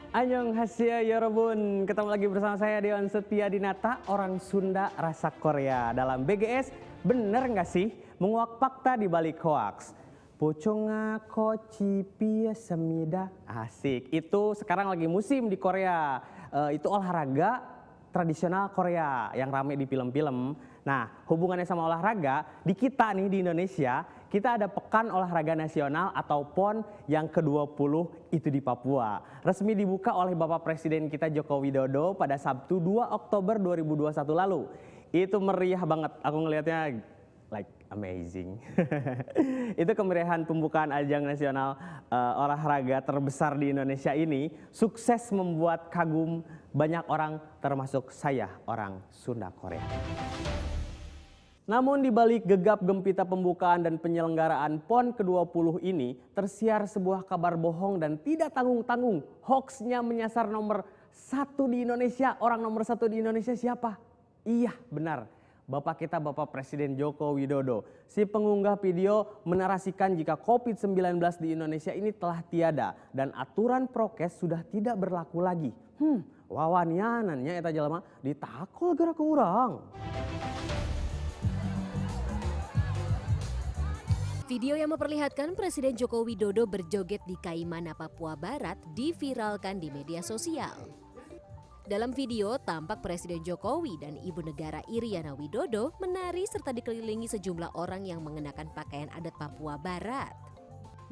Annyeonghaseyo yorobun, ketemu lagi bersama saya Dewan Setia Dinata, orang Sunda rasa Korea. Dalam BGS, bener nggak sih menguak fakta di balik hoaks? Poconga koci pia semida, asik. Itu sekarang lagi musim di Korea. Itu olahraga tradisional Korea yang rame di film-film. Nah, hubungannya sama olahraga, di kita nih di Indonesia, kita ada Pekan Olahraga Nasional atau PON yang ke-20 itu di Papua. Resmi dibuka oleh Bapak Presiden kita Joko Widodo pada Sabtu 2 Oktober 2021 lalu. Itu meriah banget, aku ngelihatnya like amazing. Itu kemeriahan pembukaan ajang nasional olahraga terbesar di Indonesia ini sukses membuat kagum banyak orang termasuk saya orang Sunda Korea. Namun di balik gegap gempita pembukaan dan penyelenggaraan PON ke-20 ini tersiar sebuah kabar bohong dan tidak tanggung-tanggung. Hoaxnya menyasar nomor 1 di Indonesia. Orang nomor 1 di Indonesia siapa? Iya benar, Bapak kita Bapak Presiden Joko Widodo. Si pengunggah video menarasikan jika COVID-19 di Indonesia ini telah tiada dan aturan prokes sudah tidak berlaku lagi. Wawanianannya eta jelema ditakul gerak ke urang. Video yang memperlihatkan Presiden Joko Widodo berjoget di Kaimana, Papua Barat diviralkan di media sosial. Dalam video tampak Presiden Jokowi dan Ibu Negara Iriana Widodo menari serta dikelilingi sejumlah orang yang mengenakan pakaian adat Papua Barat.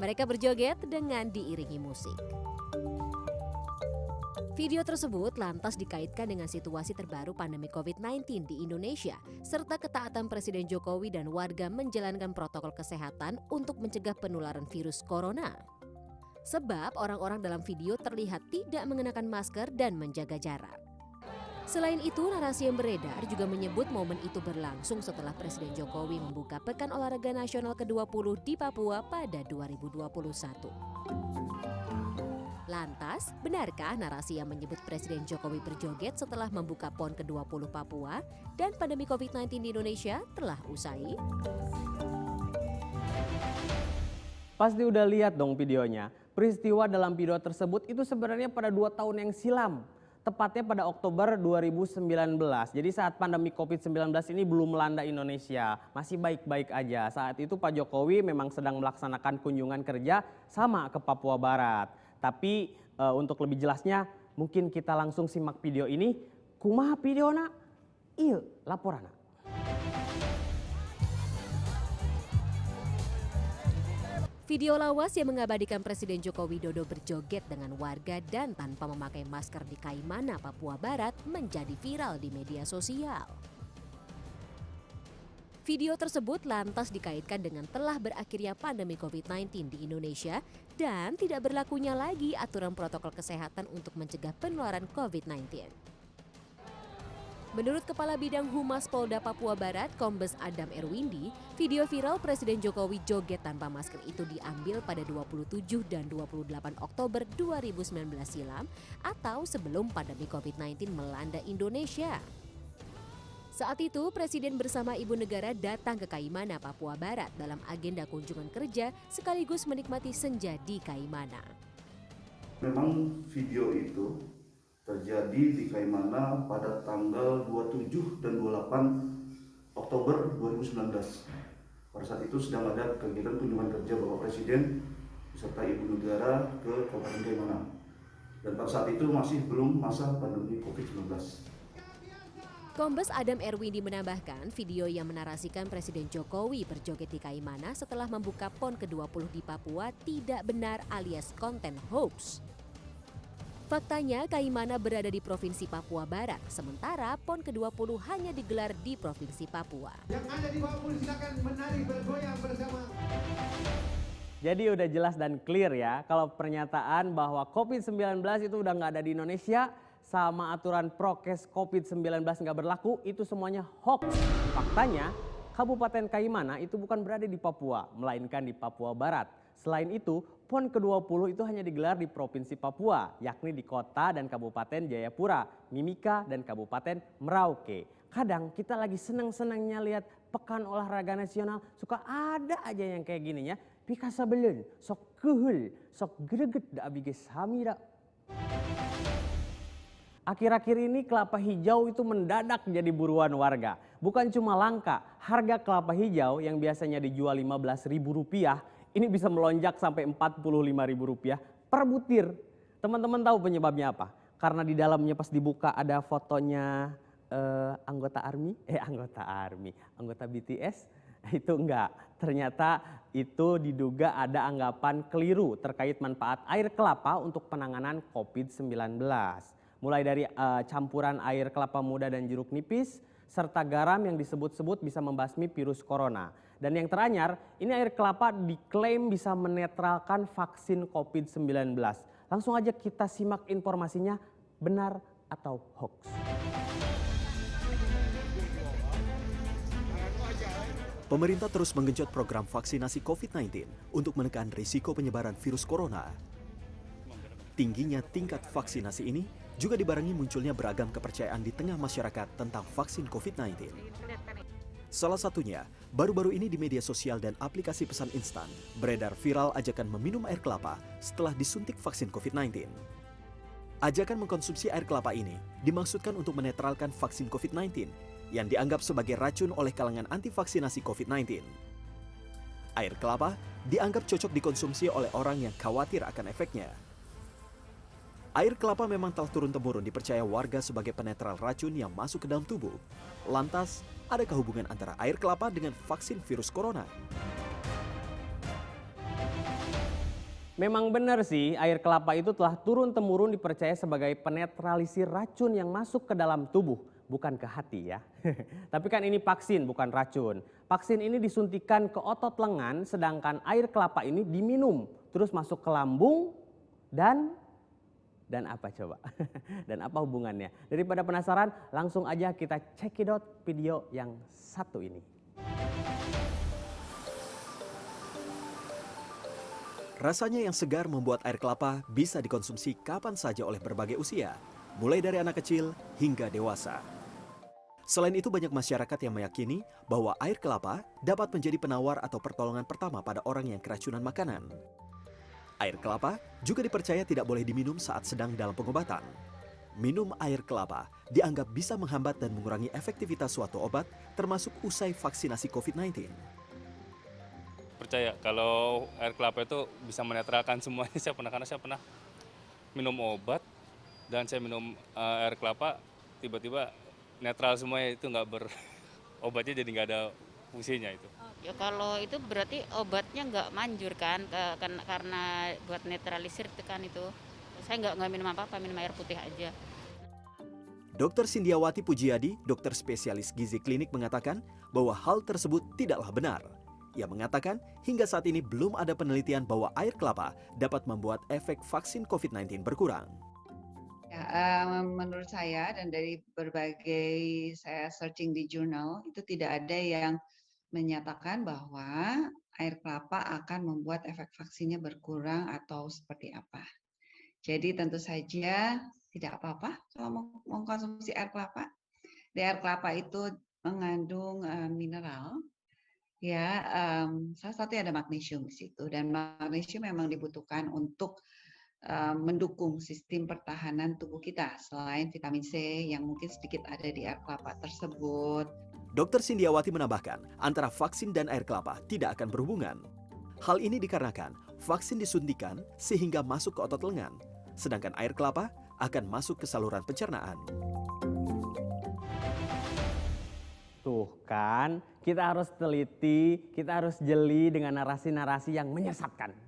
Mereka berjoget dengan diiringi musik. Video tersebut lantas dikaitkan dengan situasi terbaru pandemi COVID-19 di Indonesia serta ketaatan Presiden Jokowi dan warga menjalankan protokol kesehatan untuk mencegah penularan virus corona. Sebab orang-orang dalam video terlihat tidak mengenakan masker dan menjaga jarak. Selain itu, narasi yang beredar juga menyebut momen itu berlangsung setelah Presiden Jokowi membuka Pekan Olahraga Nasional ke-20 di Papua pada 2021. Lantas, benarkah narasi yang menyebut Presiden Jokowi berjoget setelah membuka PON ke-20 Papua dan pandemi COVID-19 di Indonesia telah usai? Pasti udah lihat dong videonya. Peristiwa dalam video tersebut itu sebenarnya pada 2 tahun yang silam. Tepatnya pada Oktober 2019. Jadi saat pandemi COVID-19 ini belum melanda Indonesia. Masih baik-baik aja. Saat itu Pak Jokowi memang sedang melaksanakan kunjungan kerja sama ke Papua Barat. Tapi untuk lebih jelasnya mungkin kita langsung simak video ini. Kumaha videona? Iya laporana. Video lawas yang mengabadikan Presiden Joko Widodo berjoget dengan warga dan tanpa memakai masker di Kaimana, Papua Barat menjadi viral di media sosial. Video tersebut lantas dikaitkan dengan telah berakhirnya pandemi COVID-19 di Indonesia dan tidak berlakunya lagi aturan protokol kesehatan untuk mencegah penularan COVID-19. Menurut Kepala Bidang Humas Polda Papua Barat, Kombes Adam Erwindi, video viral Presiden Jokowi joget tanpa masker itu diambil pada 27 dan 28 Oktober 2019 silam atau sebelum pandemi COVID-19 melanda Indonesia. Saat itu, Presiden bersama Ibu Negara datang ke Kaimana, Papua Barat dalam agenda kunjungan kerja sekaligus menikmati senja di Kaimana. Memang video itu terjadi di Kaimana pada tanggal 27 dan 28 Oktober 2019. Pada saat itu sedang ada kegiatan kunjungan kerja Bapak Presiden beserta Ibu Negara ke Kabupaten Kaimana. Dan pada saat itu masih belum masa pandemi COVID-19. Kombes Adam Erwindi menambahkan video yang menarasikan Presiden Jokowi berjoget di Kaimana setelah membuka PON ke-20 di Papua tidak benar alias konten hoax. Faktanya Kaimana berada di Provinsi Papua Barat, sementara PON ke-20 hanya digelar di Provinsi Papua. Yang ada di bawah silakan menari bergoyang bersama. Jadi udah jelas dan clear ya kalau pernyataan bahwa COVID-19 itu udah nggak ada di Indonesia sama aturan prokes COVID-19 nggak berlaku itu semuanya hoax. Faktanya Kabupaten Kaimana itu bukan berada di Papua melainkan di Papua Barat. Selain itu PON ke-20 itu hanya digelar di Provinsi Papua yakni di kota dan Kabupaten Jayapura, Mimika dan Kabupaten Merauke. Kadang kita lagi senang-senangnya lihat Pekan Olahraga Nasional suka ada aja yang kayak gini ya. Pika sabelen, sok kehul, sok greget da abige samira. Akhir-akhir ini kelapa hijau itu mendadak jadi buruan warga. Bukan cuma langka, harga kelapa hijau yang biasanya dijual Rp15.000 ini bisa melonjak sampai Rp45.000 per butir. Teman-teman tahu penyebabnya apa? Karena di dalamnya pas dibuka ada fotonya anggota BTS. Itu enggak, ternyata itu diduga ada anggapan keliru terkait manfaat air kelapa untuk penanganan COVID-19. Mulai dari campuran air kelapa muda dan jeruk nipis, serta garam yang disebut-sebut bisa membasmi virus corona. Dan yang teranyar, ini air kelapa diklaim bisa menetralkan vaksin COVID-19. Langsung aja kita simak informasinya, benar atau hoax. Pemerintah terus menggenjot program vaksinasi COVID-19 untuk menekan risiko penyebaran virus corona. Tingginya tingkat vaksinasi ini juga dibarengi munculnya beragam kepercayaan di tengah masyarakat tentang vaksin COVID-19. Salah satunya, baru-baru ini di media sosial dan aplikasi pesan instan, beredar viral ajakan meminum air kelapa setelah disuntik vaksin COVID-19. Ajakan mengkonsumsi air kelapa ini dimaksudkan untuk menetralkan vaksin COVID-19 yang dianggap sebagai racun oleh kalangan anti vaksinasi COVID-19. Air kelapa dianggap cocok dikonsumsi oleh orang yang khawatir akan efeknya. Air kelapa memang telah turun-temurun dipercaya warga sebagai penetral racun yang masuk ke dalam tubuh. Lantas, adakah hubungan antara air kelapa dengan vaksin virus corona? Memang benar sih, air kelapa itu telah turun-temurun dipercaya sebagai penetralisir racun yang masuk ke dalam tubuh. Bukan ke hati ya. Tapi kan ini vaksin bukan racun. Vaksin ini disuntikan ke otot lengan sedangkan air kelapa ini diminum. Terus masuk ke lambung dan apa coba? Dan apa hubungannya? Daripada penasaran langsung aja kita cekidot video yang satu ini. Rasanya yang segar membuat air kelapa bisa dikonsumsi kapan saja oleh berbagai usia, mulai dari anak kecil hingga dewasa. Selain itu banyak masyarakat yang meyakini bahwa air kelapa dapat menjadi penawar atau pertolongan pertama pada orang yang keracunan makanan. Air kelapa juga dipercaya tidak boleh diminum saat sedang dalam pengobatan. Minum air kelapa dianggap bisa menghambat dan mengurangi efektivitas suatu obat termasuk usai vaksinasi COVID-19. Percaya kalau air kelapa itu bisa menetralkan semuanya. Karena saya pernah minum obat dan saya minum air kelapa tiba-tiba netral semuanya, itu obatnya jadi nggak ada fungsinya itu. Ya kalau itu berarti obatnya nggak manjur kan, karena buat netralisir kan itu. Saya nggak minum apa-apa, minum air putih aja. Dr. Sindiawati Pujiadi, dokter spesialis gizi klinik mengatakan bahwa hal tersebut tidaklah benar. Ia mengatakan hingga saat ini belum ada penelitian bahwa air kelapa dapat membuat efek vaksin COVID-19 berkurang. Ya, menurut saya dan dari berbagai saya searching di jurnal itu tidak ada yang menyatakan bahwa air kelapa akan membuat efek vaksinnya berkurang atau seperti apa. Jadi tentu saja tidak apa-apa kalau mau mengkonsumsi air kelapa. Di air kelapa itu mengandung mineral, ya salah satunya ada magnesium di situ, dan magnesium memang dibutuhkan untuk mendukung sistem pertahanan tubuh kita selain vitamin C yang mungkin sedikit ada di air kelapa tersebut. Dr. Sindiawati menambahkan, antara vaksin dan air kelapa tidak akan berhubungan. Hal ini dikarenakan vaksin disuntikan sehingga masuk ke otot lengan, sedangkan air kelapa akan masuk ke saluran pencernaan. Tuh kan, kita harus teliti, kita harus jeli dengan narasi-narasi yang menyesatkan.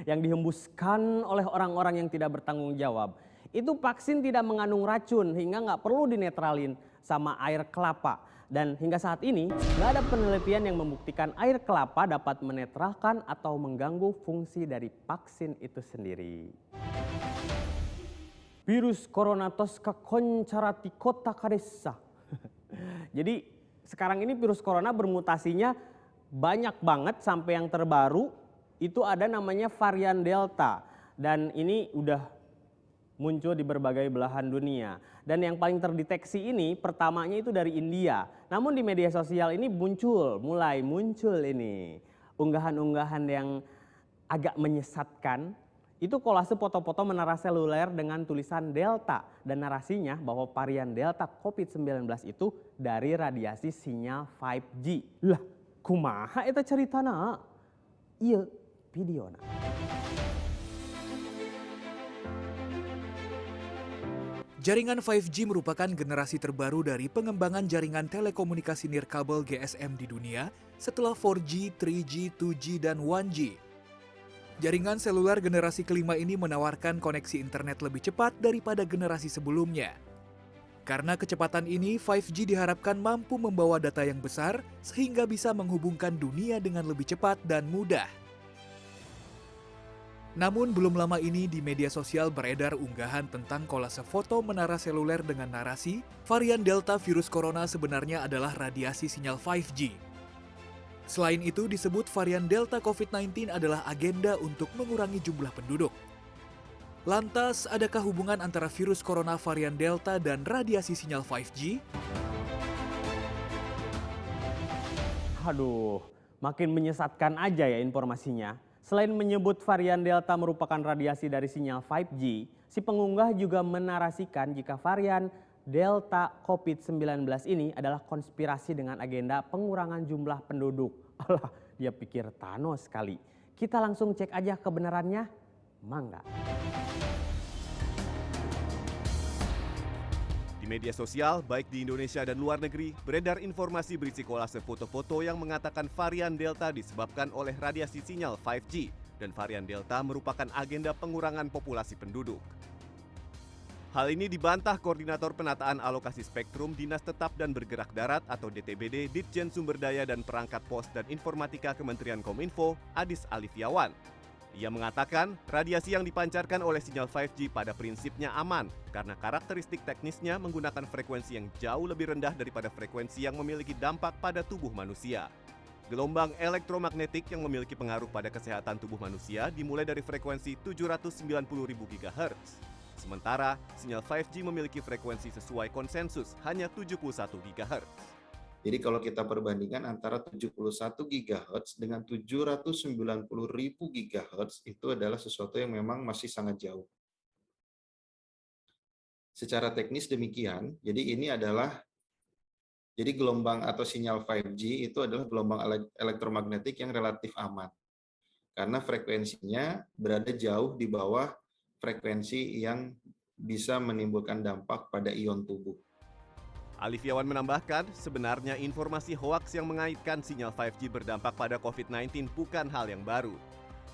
Yang dihembuskan oleh orang-orang yang tidak bertanggung jawab. Itu vaksin tidak mengandung racun hingga nggak perlu dinetralin sama air kelapa. Dan hingga saat ini nggak ada penelitian yang membuktikan air kelapa dapat menetralkan atau mengganggu fungsi dari vaksin itu sendiri. Virus corona toska koncarati kota kadesa. Jadi sekarang ini virus corona bermutasinya banyak banget sampai yang terbaru itu ada namanya varian Delta, dan ini udah muncul di berbagai belahan dunia. Dan yang paling terdeteksi ini pertamanya itu dari India. Namun di media sosial ini mulai muncul ini unggahan-unggahan yang agak menyesatkan. Itu kolase foto-foto menara seluler dengan tulisan Delta dan narasinya bahwa varian Delta COVID-19 itu dari radiasi sinyal 5G. Lah, kumaha eta ceritana? Ieu videona. Jaringan 5G merupakan generasi terbaru dari pengembangan jaringan telekomunikasi nirkabel GSM di dunia setelah 4G, 3G, 2G, dan 1G. Jaringan seluler generasi kelima ini menawarkan koneksi internet lebih cepat daripada generasi sebelumnya. Karena kecepatan ini, 5G diharapkan mampu membawa data yang besar sehingga bisa menghubungkan dunia dengan lebih cepat dan mudah. Namun belum lama ini di media sosial beredar unggahan tentang kolase foto menara seluler dengan narasi varian Delta virus corona sebenarnya adalah radiasi sinyal 5G. Selain itu disebut varian Delta COVID-19 adalah agenda untuk mengurangi jumlah penduduk. Lantas, adakah hubungan antara virus corona varian Delta dan radiasi sinyal 5G? Aduh, makin menyesatkan aja ya informasinya. Selain menyebut varian Delta merupakan radiasi dari sinyal 5G, si pengunggah juga menarasikan jika varian Delta COVID-19 ini adalah konspirasi dengan agenda pengurangan jumlah penduduk. Alah, dia pikir Thanos sekali. Kita langsung cek aja kebenarannya, mangga. Di media sosial, baik di Indonesia dan luar negeri, beredar informasi berisi kolase foto-foto yang mengatakan varian Delta disebabkan oleh radiasi sinyal 5G dan varian Delta merupakan agenda pengurangan populasi penduduk. Hal ini dibantah Koordinator Penataan Alokasi Spektrum Dinas Tetap dan Bergerak Darat atau DTBD Ditjen Sumber Daya dan Perangkat Pos dan Informatika Kementerian Kominfo, Adis Alifiawan. Ia mengatakan radiasi yang dipancarkan oleh sinyal 5G pada prinsipnya aman karena karakteristik teknisnya menggunakan frekuensi yang jauh lebih rendah daripada frekuensi yang memiliki dampak pada tubuh manusia. Gelombang elektromagnetik yang memiliki pengaruh pada kesehatan tubuh manusia dimulai dari frekuensi 790.000 GHz. Sementara, sinyal 5G memiliki frekuensi sesuai konsensus hanya 71 GHz. Jadi kalau kita perbandingkan antara 71 GHz dengan 790.000 GHz itu adalah sesuatu yang memang masih sangat jauh. Secara teknis demikian, jadi gelombang atau sinyal 5G itu adalah gelombang elektromagnetik yang relatif aman. Karena frekuensinya berada jauh di bawah frekuensi yang bisa menimbulkan dampak pada ion tubuh. Alifiawan menambahkan, sebenarnya informasi hoaks yang mengaitkan sinyal 5G berdampak pada COVID-19 bukan hal yang baru.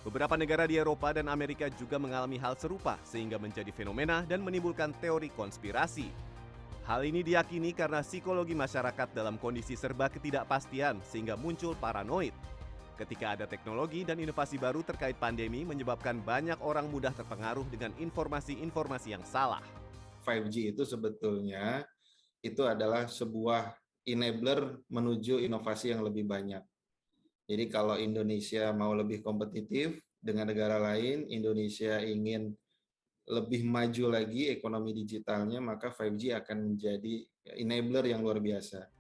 Beberapa negara di Eropa dan Amerika juga mengalami hal serupa sehingga menjadi fenomena dan menimbulkan teori konspirasi. Hal ini diyakini karena psikologi masyarakat dalam kondisi serba ketidakpastian sehingga muncul paranoid. Ketika ada teknologi dan inovasi baru terkait pandemi menyebabkan banyak orang mudah terpengaruh dengan informasi-informasi yang salah. 5G itu sebetulnya itu adalah sebuah enabler menuju inovasi yang lebih banyak. Jadi kalau Indonesia mau lebih kompetitif dengan negara lain, Indonesia ingin lebih maju lagi ekonomi digitalnya, maka 5G akan menjadi enabler yang luar biasa.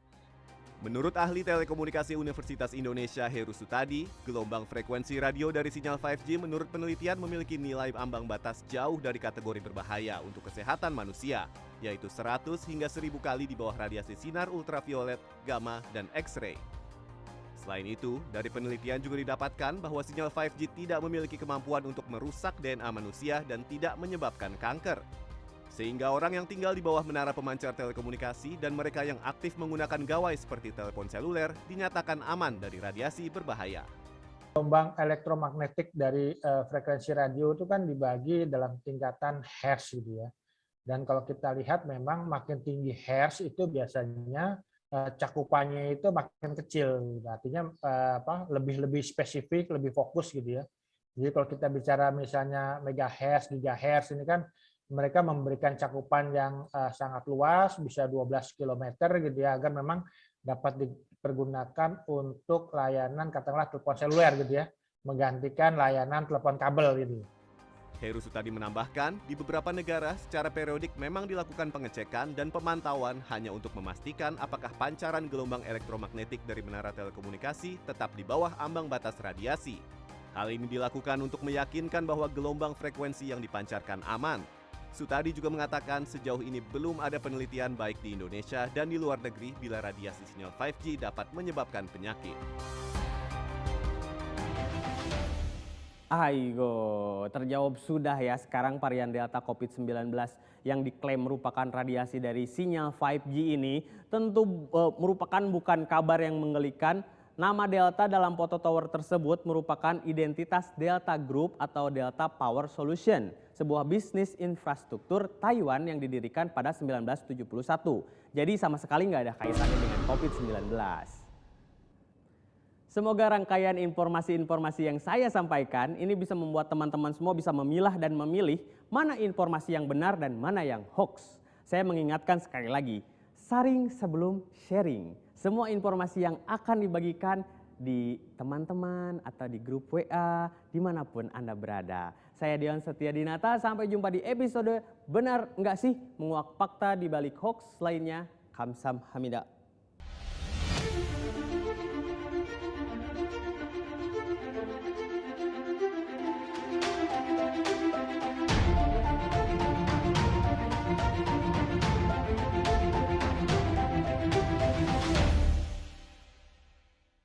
Menurut ahli telekomunikasi Universitas Indonesia Heru Sutadi, gelombang frekuensi radio dari sinyal 5G menurut penelitian memiliki nilai ambang batas jauh dari kategori berbahaya untuk kesehatan manusia, yaitu 100 hingga 1000 kali di bawah radiasi sinar ultraviolet, gamma, dan X-ray. Selain itu, dari penelitian juga didapatkan bahwa sinyal 5G tidak memiliki kemampuan untuk merusak DNA manusia dan tidak menyebabkan kanker. Sehingga orang yang tinggal di bawah menara pemancar telekomunikasi dan mereka yang aktif menggunakan gawai seperti telepon seluler dinyatakan aman dari radiasi berbahaya. Gelombang elektromagnetik dari frekuensi radio itu kan dibagi dalam tingkatan hertz gitu ya. Dan kalau kita lihat memang makin tinggi hertz itu biasanya cakupannya itu makin kecil. Artinya lebih spesifik, lebih fokus gitu ya. Jadi kalau kita bicara misalnya megahertz, gigahertz ini kan mereka memberikan cakupan yang sangat luas, bisa 12 km gitu ya, agar memang dapat dipergunakan untuk layanan katakanlah telepon seluler gitu ya, menggantikan layanan telepon kabel gitu. Heru Sutadi menambahkan, di beberapa negara secara periodik memang dilakukan pengecekan dan pemantauan hanya untuk memastikan apakah pancaran gelombang elektromagnetik dari menara telekomunikasi tetap di bawah ambang batas radiasi. Hal ini dilakukan untuk meyakinkan bahwa gelombang frekuensi yang dipancarkan aman. Sutadi juga mengatakan sejauh ini belum ada penelitian baik di Indonesia dan di luar negeri bila radiasi sinyal 5G dapat menyebabkan penyakit. Aigo, terjawab sudah ya sekarang varian Delta COVID-19 yang diklaim merupakan radiasi dari sinyal 5G ini tentu merupakan bukan kabar yang menggelikan. Nama Delta dalam foto tower tersebut merupakan identitas Delta Group atau Delta Power Solution, sebuah bisnis infrastruktur Taiwan yang didirikan pada 1971. Jadi sama sekali nggak ada kaitannya dengan COVID-19. Semoga rangkaian informasi-informasi yang saya sampaikan ini bisa membuat teman-teman semua bisa memilah dan memilih mana informasi yang benar dan mana yang hoax. Saya mengingatkan sekali lagi, saring sebelum sharing. Semua informasi yang akan dibagikan di teman-teman atau di grup WA dimanapun Anda berada. Saya Dion Setiadinata, sampai jumpa di episode Benar Enggak Sih Menguak Fakta di Balik Hoax lainnya. Kamsahamnida.